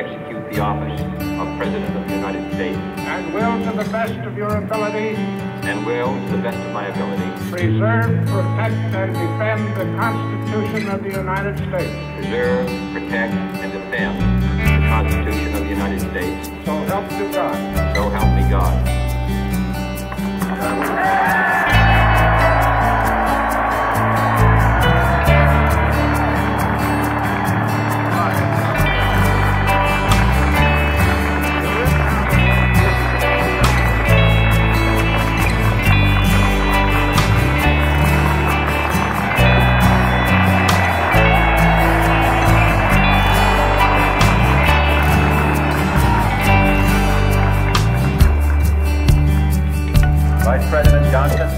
execute the office of President of the United States. And will, to the best of your ability, And will, to the best of my ability, preserve, protect, and defend the Constitution of the United States. preserve, protect, and defend the Constitution of the United States. So help you God. So help me God. Vice President Johnson,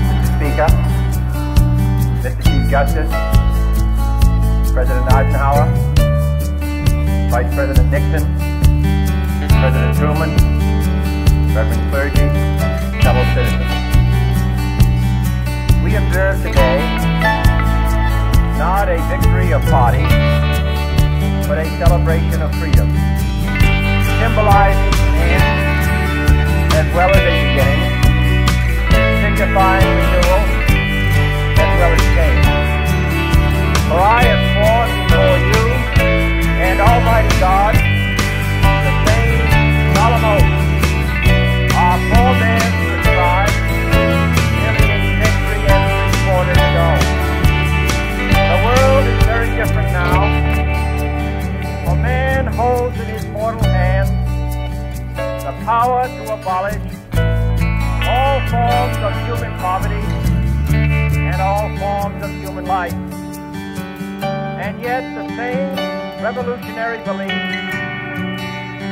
Mr. Speaker, Mr. Chief Justice, President Eisenhower, Vice President Nixon, President Truman, Reverend clergy, fellow citizens. We observe today not a victory of parties, but a celebration of freedom, symbolizing an end as well as a beginning, signifying renewal as well as change. For I have sworn before you and Almighty God the same solemn oath our forebears prescribed nearly a century and three-quarters ago. The world is very different now, for man holds in his mortal hand the power to abolish all forms of human poverty and all forms of human life. And yet the same revolutionary beliefs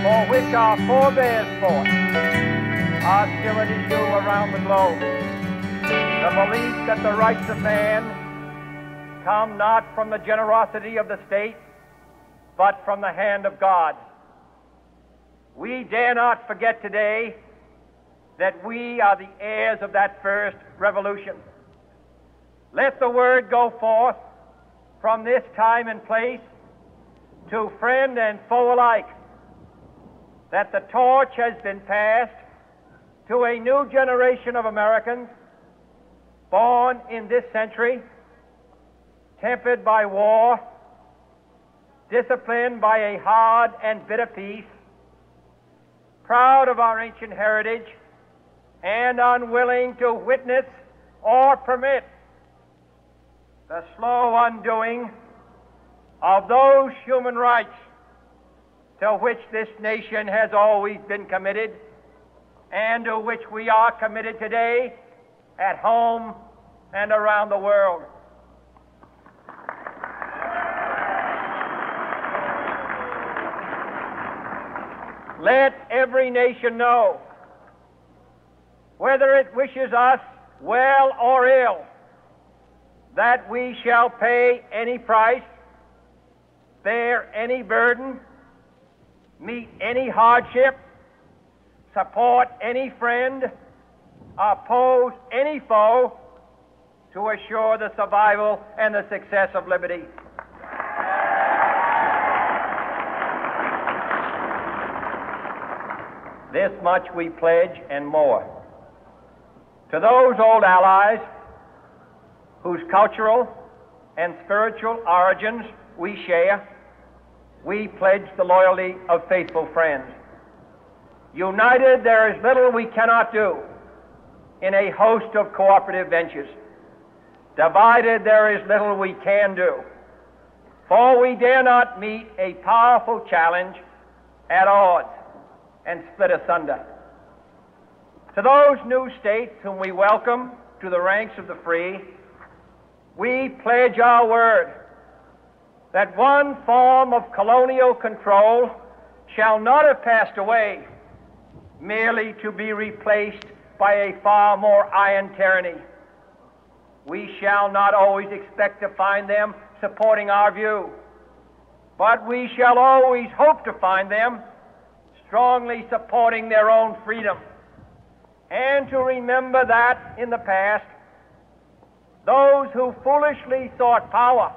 for which our forebears fought are still at issue around the globe. The belief that the rights of man come not from the generosity of the state, but from the hand of God. We dare not forget today that we are the heirs of that first revolution. Let the word go forth from this time and place to friend and foe alike that the torch has been passed to a new generation of Americans born in this century, tempered by war, disciplined by a hard and bitter peace, proud of our ancient heritage, and unwilling to witness or permit the slow undoing of those human rights to which this nation has always been committed and to which we are committed today at home and around the world. Let every nation know, whether it wishes us well or ill, that we shall pay any price, bear any burden, meet any hardship, support any friend, oppose any foe, to assure the survival and the success of liberty. This much we pledge and more. To those old allies whose cultural and spiritual origins we share, we pledge the loyalty of faithful friends. United, there is little we cannot do in a host of cooperative ventures. Divided, there is little we can do, for we dare not meet a powerful challenge at odds and split asunder. To those new states whom we welcome to the ranks of the free, we pledge our word that one form of colonial control shall not have passed away merely to be replaced by a far more iron tyranny. We shall not always expect to find them supporting our view, but we shall always hope to find them strongly supporting their own freedom, and to remember that in the past, those who foolishly sought power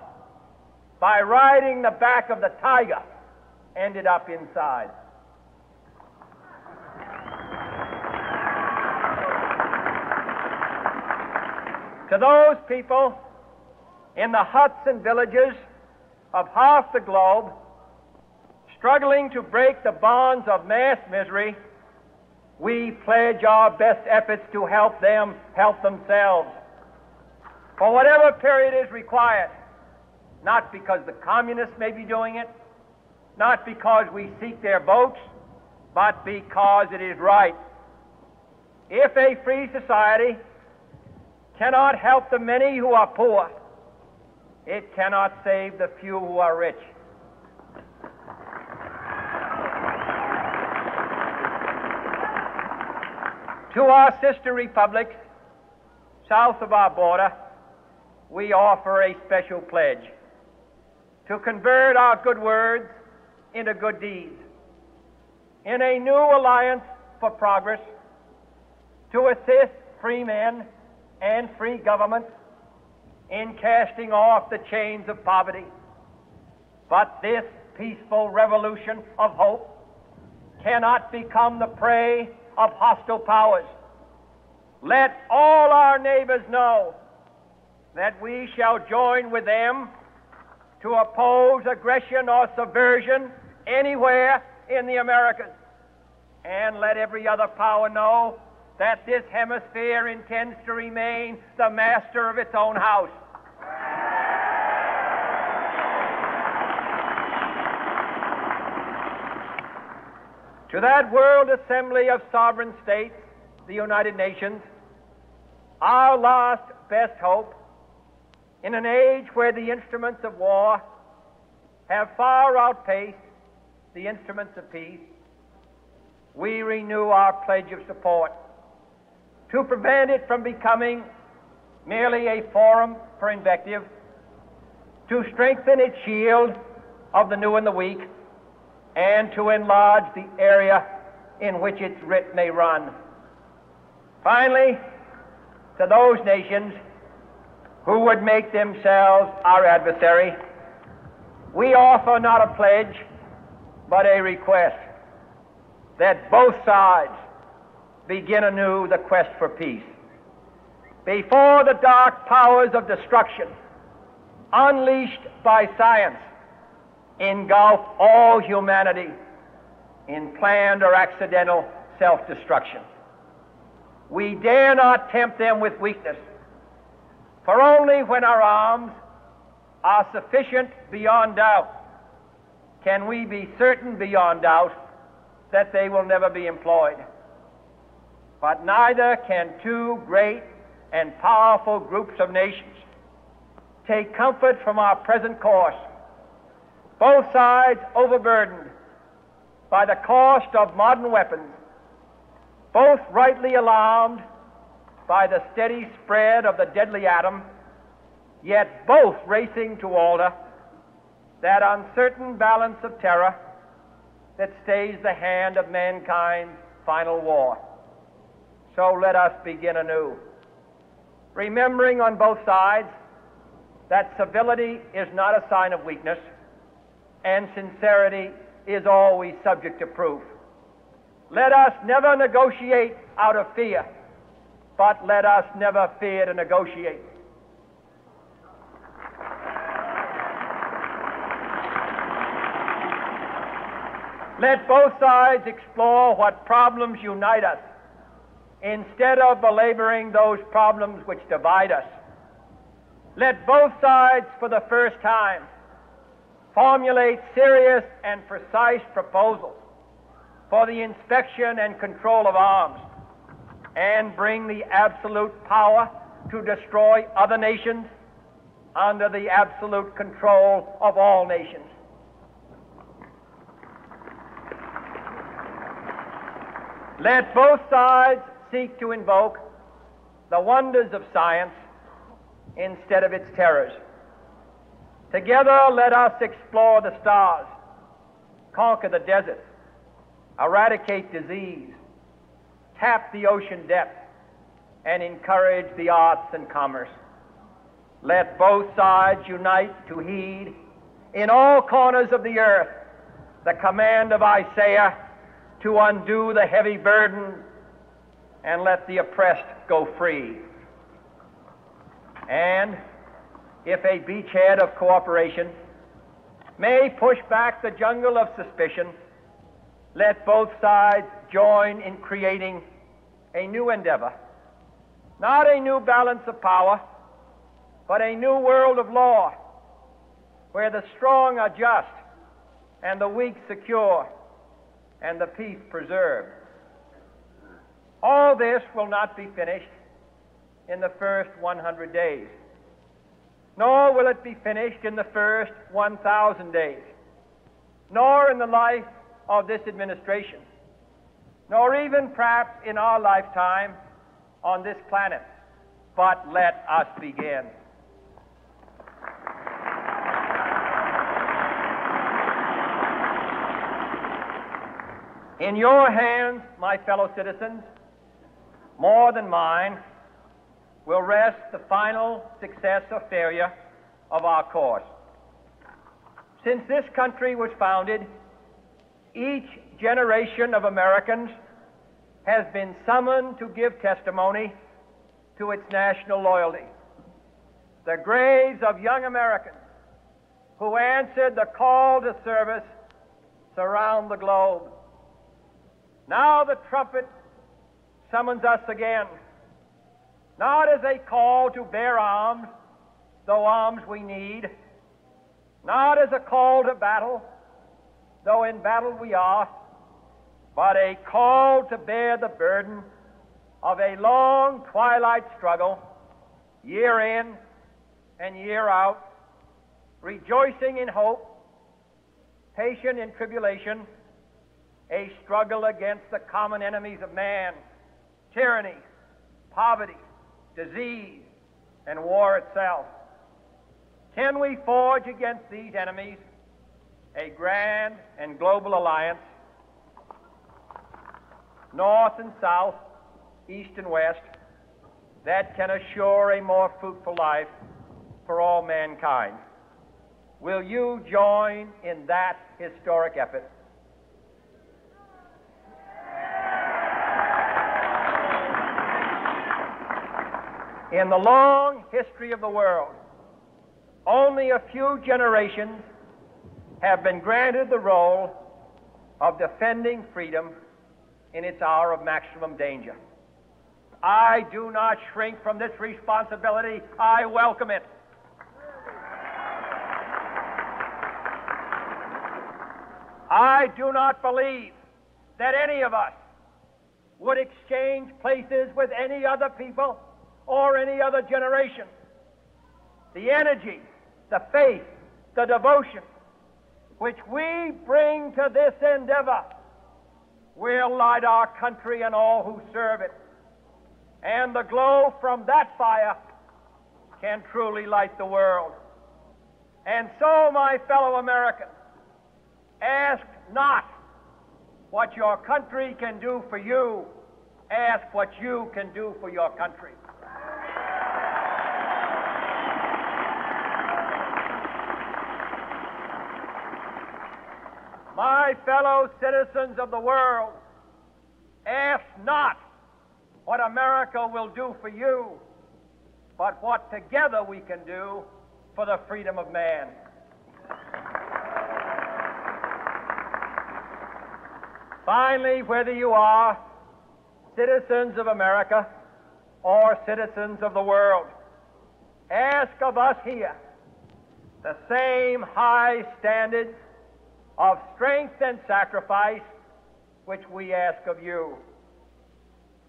by riding the back of the tiger ended up inside. To those people in the huts and villages of half the globe struggling to break the bonds of mass misery, we pledge our best efforts to help them help themselves for whatever period is required, not because the communists may be doing it, not because we seek their votes, but because it is right. If a free society cannot help the many who are poor, it cannot save the few who are rich. To our sister republics south of our border, we offer a special pledge to convert our good words into good deeds, in a new alliance for progress, to assist free men and free governments in casting off the chains of poverty. But this peaceful revolution of hope cannot become the prey of hostile powers. Let all our neighbors know that we shall join with them to oppose aggression or subversion anywhere in the Americas. And let every other power know that this hemisphere intends to remain the master of its own house. To that world assembly of sovereign states, the United Nations, our last best hope, in an age where the instruments of war have far outpaced the instruments of peace, we renew our pledge of support to prevent it from becoming merely a forum for invective, to strengthen its shield of the new and the weak, and to enlarge the area in which its writ may run. Finally, to those nations who would make themselves our adversary, we offer not a pledge, but a request that both sides begin anew the quest for peace. Before the dark powers of destruction, unleashed by science, engulf all humanity in planned or accidental self-destruction, we dare not tempt them with weakness, for only when our arms are sufficient beyond doubt can we be certain beyond doubt that they will never be employed. But neither can two great and powerful groups of nations take comfort from our present course, both sides overburdened by the cost of modern weapons, both rightly alarmed by the steady spread of the deadly atom, yet both racing to alter that uncertain balance of terror that stays the hand of mankind's final war. So let us begin anew, remembering on both sides that civility is not a sign of weakness, and sincerity is always subject to proof. Let us never negotiate out of fear, but let us never fear to negotiate. Let both sides explore what problems unite us, instead of belaboring those problems which divide us. Let both sides, for the first time, formulate serious and precise proposals for the inspection and control of arms, and bring the absolute power to destroy other nations under the absolute control of all nations. Let both sides seek to invoke the wonders of science instead of its terrors. Together, let us explore the stars, conquer the deserts, eradicate disease, tap the ocean depths, and encourage the arts and commerce. Let both sides unite to heed in all corners of the earth the command of Isaiah to undo the heavy burden and let the oppressed go free. And if a beachhead of cooperation may push back the jungle of suspicion, let both sides join in creating a new endeavor, not a new balance of power, but a new world of law, where the strong are just and the weak secure and the peace preserved. All this will not be finished in the first 100 days, nor will it be finished in the first 1,000 days, nor in the life of this administration, nor even perhaps in our lifetime on this planet. But let us begin. In your hands, my fellow citizens, more than mine, will rest the final success or failure of our course. Since this country was founded, each generation of Americans has been summoned to give testimony to its national loyalty. The graves of young Americans who answered the call to service surround the globe. Now the trumpet summons us again, not as a call to bear arms, though arms we need, not as a call to battle, though in battle we are, but a call to bear the burden of a long twilight struggle, year in and year out, rejoicing in hope, patient in tribulation, a struggle against the common enemies of man, tyranny, poverty, disease, and war itself. Can we forge against these enemies a grand and global alliance, north and south, east and west, that can assure a more fruitful life for all mankind? Will you join in that historic effort? In the long history of the world, only a few generations have been granted the role of defending freedom in its hour of maximum danger. I do not shrink from this responsibility. I welcome it. I do not believe that any of us would exchange places with any other people or any other generation. The energy, the faith, the devotion which we bring to this endeavor will light our country and all who serve it. And the glow from that fire can truly light the world. And so, my fellow Americans, ask not what your country can do for you, ask what you can do for your country. My fellow citizens of the world, ask not what America will do for you, but what together we can do for the freedom of man. Finally, whether you are citizens of America or citizens of the world, ask of us here the same high standards of strength and sacrifice which we ask of you.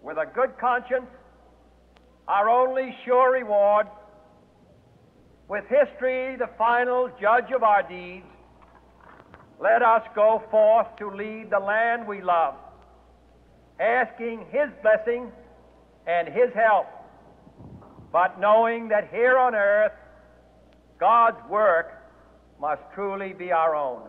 With a good conscience, our only sure reward, with history the final judge of our deeds, let us go forth to lead the land we love, asking His blessing and His help, but knowing that here on earth God's work must truly be our own.